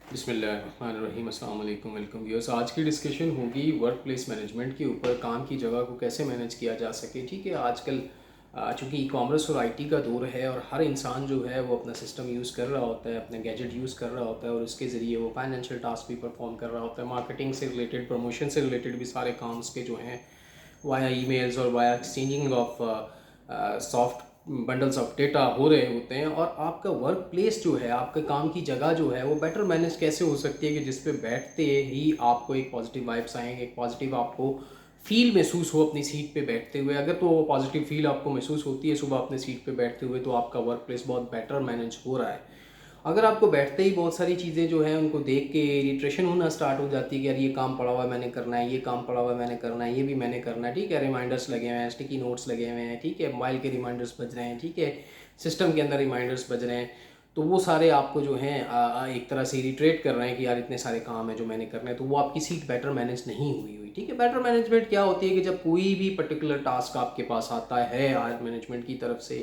बिस्मिल्लाहिर्रहमानिर्रहीम, अस्सलाम वालेकुम, वेलकम व्यूअर्स। आज की डिस्कशन होगी वर्क प्लेस मैनेजमेंट के ऊपर, काम की जगह को कैसे मैनेज किया जा सके। ठीक है, आजकल चूँकि ई कॉमर्स और आईटी का दौर है और हर इंसान जो है वो अपना सिस्टम यूज़ कर रहा होता है, अपना गैजेट यूज़ कर रहा होता है और उसके ज़रिए वो फाइनेंशियल टास्क भी परफॉर्म कर रहा होता है। मार्केटिंग से रिलेटेड, प्रमोशन से रिलेटेड भी सारे काम उसके जो हैं वाया ईमेल्स और via exchanging of soft bundles of data हो रहे होते हैं। और आपका वर्क प्लेस जो है, आपके काम की जगह जो है वो बेटर मैनेज कैसे हो सकती है कि जिस पे बैठते ही आपको एक पॉजिटिव वाइब्स आएंगे, एक पॉजिटिव आपको फील महसूस हो अपनी सीट पे बैठते हुए। अगर तो पॉजिटिव फील आपको महसूस होती है सुबह अपने सीट पे बैठते हुए, तो आपका वर्क प्लेस बहुत बेटर मैनेज हो रहा है। अगर आपको बैठते ही बहुत सारी चीज़ें जो हैं उनको देख के इरिटेशन होना स्टार्ट हो जाती है कि यार ये काम पड़ा हुआ है मैंने करना है, ये काम पड़ा हुआ है मैंने करना है, ये भी मैंने करना है। ठीक है, रिमाइंडर्स लगे हुए हैं, स्टिकी नोट्स लगे हुए हैं, ठीक है, मोबाइल के रिमाइंडर्स बज रहे हैं, ठीक है, सिस्टम के अंदर रिमाइंडर्स बज रहे हैं। तो वो सारे आपको जो हैं एक तरह से इरिटेट कर रहे हैं कि यार इतने सारे काम हैं जो मैंने करने हैं, तो वो आपकी सीट बेटर मैनेज नहीं हुई। ठीक है, बेटर मैनेजमेंट क्या होती है कि जब कोई भी पर्टिकुलर टास्क आपके पास आता है आज मैनेजमेंट की तरफ से,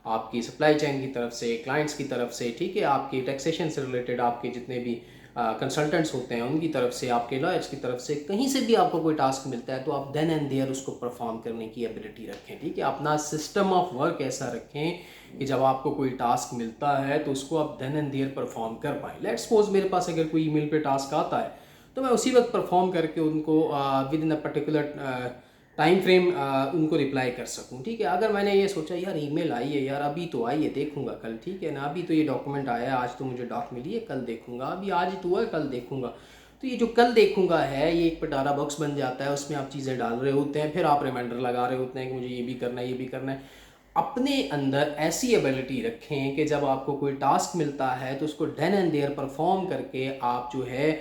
आपकी सप्लाई चेन की तरफ से, क्लाइंट्स की तरफ से, ठीक है, आपकी टैक्सेशन से रिलेटेड आपके जितने भी कंसल्टेंट्स होते हैं उनकी तरफ से, आपके लॉयर्स की तरफ से, कहीं से भी आपको कोई टास्क मिलता है तो आप देन एंड देयर उसको परफॉर्म करने की एबिलिटी रखें। ठीक है, अपना सिस्टम ऑफ वर्क ऐसा रखें कि जब आपको कोई टास्क मिलता है तो उसको आप देन एंड देयर परफॉर्म कर पाएँ। लेट्स सपोज मेरे पास अगर कोई ईमेल पे टास्क आता है तो मैं उसी वक्त परफॉर्म करके उनको with in a particular time frame उनको रिप्लाई कर सकूं। ठीक है, अगर मैंने ये सोचा यार ईमेल आई है, यार अभी तो आई है, देखूंगा कल, ठीक है ना, अभी तो ये डॉक्यूमेंट आया है, आज तो मुझे डॉक मिली है, कल देखूंगा, अभी आज तो है कल देखूंगा, तो ये जो कल देखूंगा है ये एक पिटारा बॉक्स बन जाता है, उसमें आप चीज़ें डाल रहे होते हैं, फिर आप रिमाइंडर लगा रहे होते हैं कि मुझे ये भी करना है, ये भी करना है। अपने अंदर ऐसी एबिलिटी रखें कि जब आपको कोई टास्क मिलता है तो उसको डन एंड देयर परफॉर्म करके आप जो है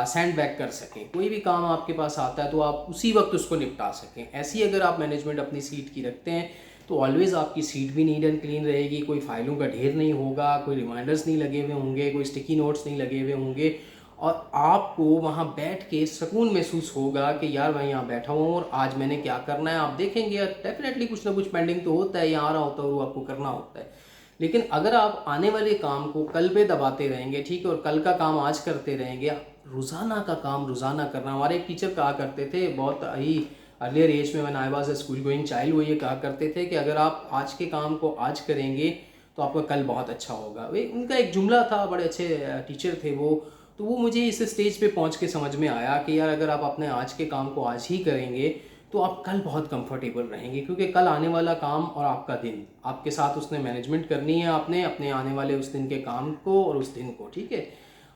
सेंड बैक कर सकें। कोई भी काम आपके पास आता है तो आप उसी वक्त उसको निपटा सकें। ऐसी अगर आप मैनेजमेंट अपनी सीट की रखते हैं तो ऑलवेज़ आपकी सीट भी नीट एंड क्लीन रहेगी, कोई फाइलों का ढेर नहीं होगा, कोई रिमाइंडर्स नहीं लगे हुए होंगे, कोई स्टिकी नोट्स नहीं लगे हुए होंगे, और आपको वहाँ बैठ के सुकून महसूस होगा कि यार मैं यहाँ बैठा हूँ और आज मैंने क्या करना है। आप देखेंगे डेफिनेटली कुछ ना कुछ पेंडिंग तो होता है, यहाँ आ रहा होता है और वो आपको करना होता है। लेकिन अगर आप आने वाले काम को कल पे दबाते रहेंगे, ठीक है, और कल का काम आज करते रहेंगे, रोज़ाना का काम रोज़ाना करना। हमारे एक टीचर कहा करते थे बहुत ही अर्लियर एज में, when I was a school going child, वो ये कहा करते थे कि अगर आप आज के काम को आज करेंगे तो आपका कल बहुत अच्छा होगा। वे उनका एक जुमला था, बड़े अच्छे टीचर थे वो। तो वो मुझे इस स्टेज पे पहुंच के समझ में आया कि यार अगर आप अपने आज के काम को आज ही करेंगे तो आप कल बहुत कंफर्टेबल रहेंगे, क्योंकि कल आने वाला काम और आपका दिन आपके साथ उसने मैनेजमेंट करनी है, आपने अपने आने वाले उस दिन के काम को और उस दिन को। ठीक है,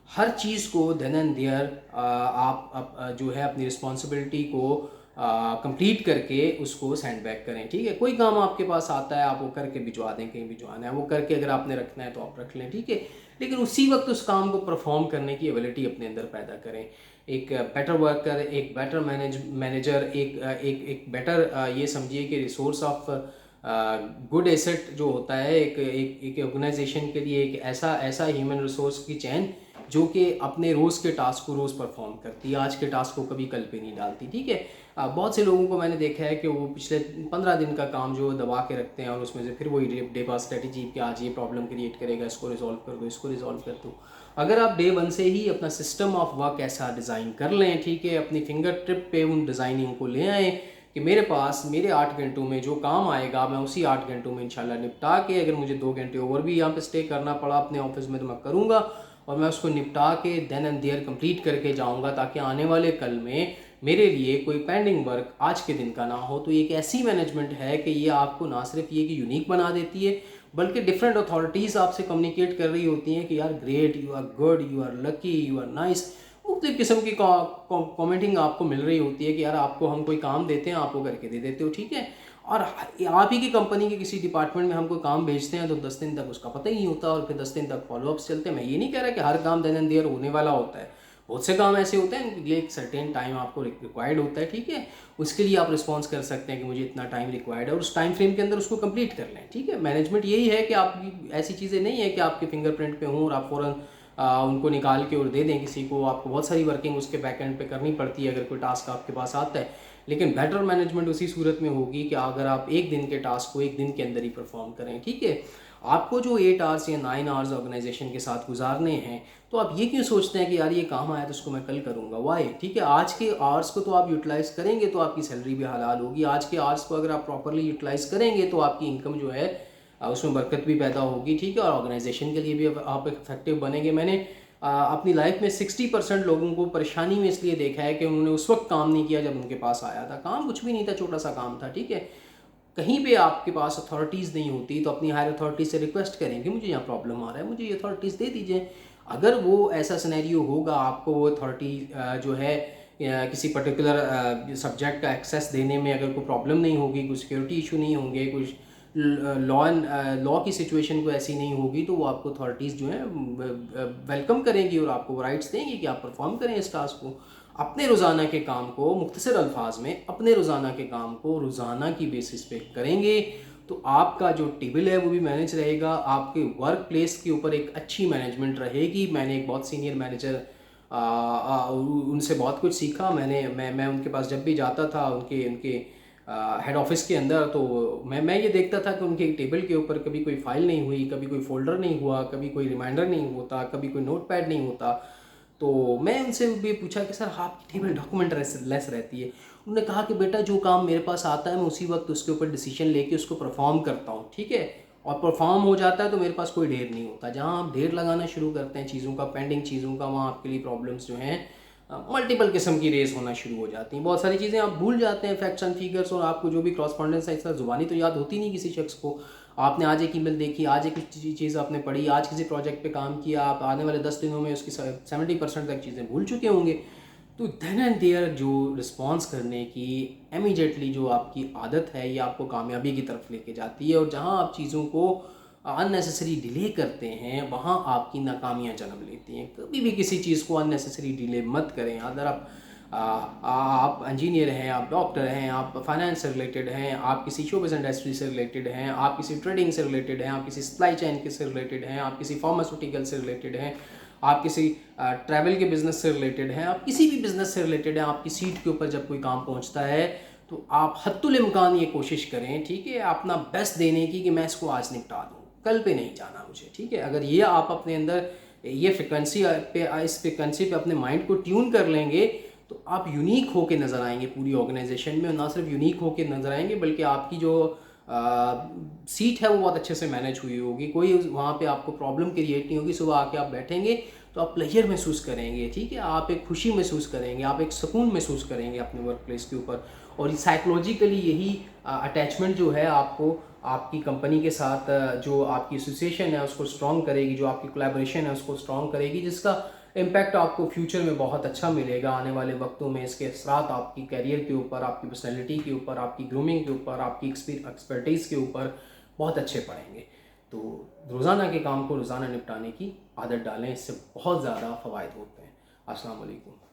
हर चीज़ को देन एंड देयर आप जो है अपनी रिस्पॉन्सिबिलिटी को कंप्लीट करके उसको सेंड बैक करें। ठीक है, कोई काम आपके पास आता है आप वो करके भिजवा दें, कहीं भिजवाना है वो करके अगर आपने रखना है तो आप रख लें। ठीक है, लेकिन उसी वक्त उस काम को परफॉर्म करने की एबिलिटी अपने अंदर पैदा करें। एक बेटर वर्कर, एक बेटर मैनेजर, एक बेटर ये समझिए कि रिसोर्स ऑफ गुड एसेट जो होता है एक ऑर्गेनाइजेशन के लिए, एक ऐसा ऐसा ह्यूमन रिसोर्स की चैन जो कि अपने रोज़ के टास्क को रोज़ परफॉर्म करती है, आज के टास्क को कभी कल पे नहीं डालती। ठीक है, बहुत से लोगों को मैंने देखा है कि वो पिछले 15 दिन का काम जो दबा के रखते हैं और उसमें से फिर वही डे बाय स्ट्रेटेजी कि आज ये प्रॉब्लम क्रिएट करेगा, इसको रिजॉल्व कर दो, इसको रिजॉल्व कर दो। अगर आप डे वन से ही अपना सिस्टम ऑफ वर्क ऐसा डिज़ाइन कर लें, ठीक है, अपनी फिंगर टिप पे उन डिज़ाइनिंग को ले आएँ कि मेरे पास मेरे 8 घंटों में जो काम आएगा मैं उसी 8 घंटों में इंशाल्लाह निपटा के, अगर मुझे 2 घंटे और भी यहाँ पे स्टे करना पड़ा अपने ऑफिस में तो मैं करूँगा, और मैं उसको निपटा के देन एंड देयर कंप्लीट करके जाऊँगा, ताकि आने वाले कल में मेरे लिए कोई पेंडिंग वर्क आज के दिन का ना हो। तो एक ऐसी मैनेजमेंट है कि ये आपको ना सिर्फ ये कि यूनिक बना देती है, बल्कि डिफरेंट अथॉरिटीज़ आपसे कम्युनिकेट कर रही होती हैं कि यार great, you are good, you are lucky, you are nice. मुख्तलिफ किस्म की कमेंटिंग आपको मिल रही होती है कि यार आपको हम कोई काम देते हैं आप वो करके दे देते हो। ठीक है, और आप ही की कंपनी के किसी डिपार्टमेंट में हम कोई काम भेजते हैं तो 10 दिन तक उसका पता ही नहीं होता और फिर 10 दिन तक फॉलोअप्स चलते हैं। मैं ये नहीं कह रहा कि हर काम देन एंड देयर होने वाला होता है, बहुत से काम ऐसे होते हैं इनके लिए एक सर्टेन टाइम आपको रिक्वायर्ड होता है। ठीक है, उसके लिए आप रिस्पॉन्स कर सकते हैं कि मुझे इतना टाइम रिक्वायर्ड है और उस टाइम फ्रेम के अंदर उसको कंप्लीट कर लें। ठीक है, मैनेजमेंट यही है कि आप ऐसी चीज़ें नहीं है कि आपके फिंगरप्रिंट पे हों और आप फ़ौरन उनको निकाल के और दे दें किसी को। आपको बहुत सारी वर्किंग उसके बैक एंड पे करनी पड़ती है अगर कोई टास्क आपके पास आता है। लेकिन बेटर मैनेजमेंट उसी सूरत में होगी कि अगर आप एक दिन के टास्क को एक दिन के अंदर ही परफॉर्म करें। ठीक है, आपको जो 8 आवर्स या 9 आवर्स ऑर्गेनाइजेशन के साथ गुजारने हैं, तो आप ये क्यों सोचते हैं कि यार ये काम आया तो उसको मैं कल करूँगा, वाई? ठीक है, आज के आवर्स को तो आप यूटिलाइज़ करेंगे तो आपकी सैलरी भी हलाल होगी। आज के आवर्स को अगर आप प्रॉपरली यूटिलाइज़ करेंगे तो आपकी इनकम जो है उसमें बरकत भी पैदा होगी, ठीक है, और ऑर्गेनाइजेशन के लिए भी आप इफेक्टिव बनेंगे। मैंने अपनी लाइफ में 60% लोगों को परेशानी में इसलिए देखा है कि उन्होंने उस वक्त काम नहीं किया जब उनके पास आया था। काम कुछ भी नहीं था, छोटा सा काम था, ठीक है। कहीं पे आपके पास अथॉरिटीज़ नहीं होती तो अपनी हायर अथॉरिटी से रिक्वेस्ट करेंगे, मुझे यहाँ प्रॉब्लम आ रहा है, मुझे ये अथॉरिटीज़ दे दीजिए। अगर वो ऐसा सिनेरियो होगा, आपको वो अथॉरिटी जो है किसी पर्टिकुलर सब्जेक्ट का एक्सेस देने में अगर कोई प्रॉब्लम नहीं होगी, कोई सिक्योरिटी इशू नहीं होंगे, कुछ लॉ की सिचुएशन को ऐसी नहीं होगी, तो वो आपको अथॉरिटीज़ जो है वेलकम करेंगी और आपको राइट्स देंगी कि आप परफॉर्म करें इस टास्क को। अपने रोज़ाना के काम को, मुख्तसर अल्फाज में अपने रोज़ाना के काम को रोज़ाना की बेसिस पे करेंगे तो आपका जो टेबल है वो भी मैनेज रहेगा, आपके वर्क प्लेस के ऊपर एक अच्छी मैनेजमेंट रहेगी। मैंने एक बहुत सीनियर मैनेजर उनसे बहुत कुछ सीखा। मैं उनके पास जब भी जाता था उनके उनके हेड ऑफिस के अंदर, तो मैं ये देखता था कि उनके टेबल के ऊपर कभी कोई फाइल नहीं हुई, कभी कोई फोल्डर नहीं हुआ, कभी कोई रिमाइंडर नहीं होता, कभी कोई नोट पैड नहीं होता। तो मैं उनसे भी पूछा कि सर आपकी टेबल डॉक्यूमेंट लेस रहती है। उन्होंने कहा कि बेटा जो काम मेरे पास आता है मैं उसी वक्त उसके ऊपर डिसीजन लेके उसको परफॉर्म करता हूँ, ठीक है, और परफॉर्म हो जाता है तो मेरे पास कोई ढेर नहीं होता। जहाँ आप ढेर लगाना शुरू करते हैं चीज़ों का, पेंडिंग चीज़ों का, वहाँ आपके लिए प्रॉब्लम्स जो हैं मल्टीपल किस्म की रेस होना शुरू हो जाती हैं। बहुत सारी चीज़ें आप भूल जाते हैं, फैक्ट्स एंड फिगर्स, और आपको जो भी क्रॉसपॉन्डेंस है इस तरह ज़ुबानी तो याद होती नहीं किसी शख्स को। आपने आज एक ईमेल देखी, आज एक चीज़ आपने पढ़ी, आज किसी प्रोजेक्ट पे काम किया, आप आने वाले 10 दिनों में उसकी 70% तक चीज़ें भूल चुके होंगे। तो देन एंड देयर जो रिस्पॉन्स करने की इमीडिएटली जो आपकी आदत है ये आपको कामयाबी की तरफ लेके जाती है, और जहाँ आप चीज़ों को अननेसेसरी डिले करते हैं वहाँ आपकी नाकामियाँ जन्म लेती हैं। कभी भी किसी चीज़ को अननेसेसरी डिले मत करें। अगर आप इंजीनियर हैं, आप डॉक्टर हैं, आप फाइनेंस से रिलेटेड हैं, आप किसी शोबिज़ इंडस्ट्री से रिलेटेड हैं, आप किसी ट्रेडिंग से रिलेटेड हैं, आप किसी सप्लाई चेन के से रिलेटेड हैं, आप किसी फार्मास्यूटिकल से रिलेटेड हैं, आप किसी ट्रैवल के बिज़नेस से रिलेटेड हैं, आप किसी भी बिज़नेस से रिलेटेड हैं, आपकी सीट के ऊपर जब कोई काम पहुंचता है तो आप हद्दुल इम्कान ये कोशिश करें, ठीक है, अपना बेस्ट देने की कि मैं इसको आज निपटा दूँ, कल पे नहीं जाना मुझे, ठीक है। अगर ये आप अपने अंदर ये फ्रिक्वेंसी पे, इस फ्रिक्वेंसी पे अपने माइंड को ट्यून कर लेंगे तो आप यूनिक होके नज़र आएंगे पूरी ऑर्गेनाइजेशन में। और ना सिर्फ यूनिक होके नज़र आएंगे बल्कि आपकी जो सीट है वो बहुत अच्छे से मैनेज हुई होगी, कोई वहाँ पे आपको प्रॉब्लम क्रिएट नहीं होगी। सुबह आके आप बैठेंगे तो आप प्लेजर महसूस करेंगे, ठीक है, आप एक खुशी महसूस करेंगे, आप एक सुकून महसूस करेंगे अपने वर्क प्लेस के ऊपर। और साइकोलॉजिकली यही अटैचमेंट जो है आपको आपकी कंपनी के साथ जो आपकी एसोसिएशन है उसको स्ट्रॉन्ग करेगी, जो आपकी कोलैबोरेशन है उसको स्ट्रॉन्ग करेगी, जिसका इम्पैक्ट आपको फ्यूचर में बहुत अच्छा मिलेगा। आने वाले वक्तों में इसके असरात आपकी करियर के ऊपर, आपकी पर्सनैलिटी के ऊपर, आपकी ग्रूमिंग के ऊपर, आपकी एक्सपर्टीज़ के ऊपर बहुत अच्छे पड़ेंगे। तो रोज़ाना के काम को रोज़ाना निपटाने की आदत डालें, इससे बहुत ज़्यादा फ़वाइद होते हैं। अस्सलाम वालेकुम।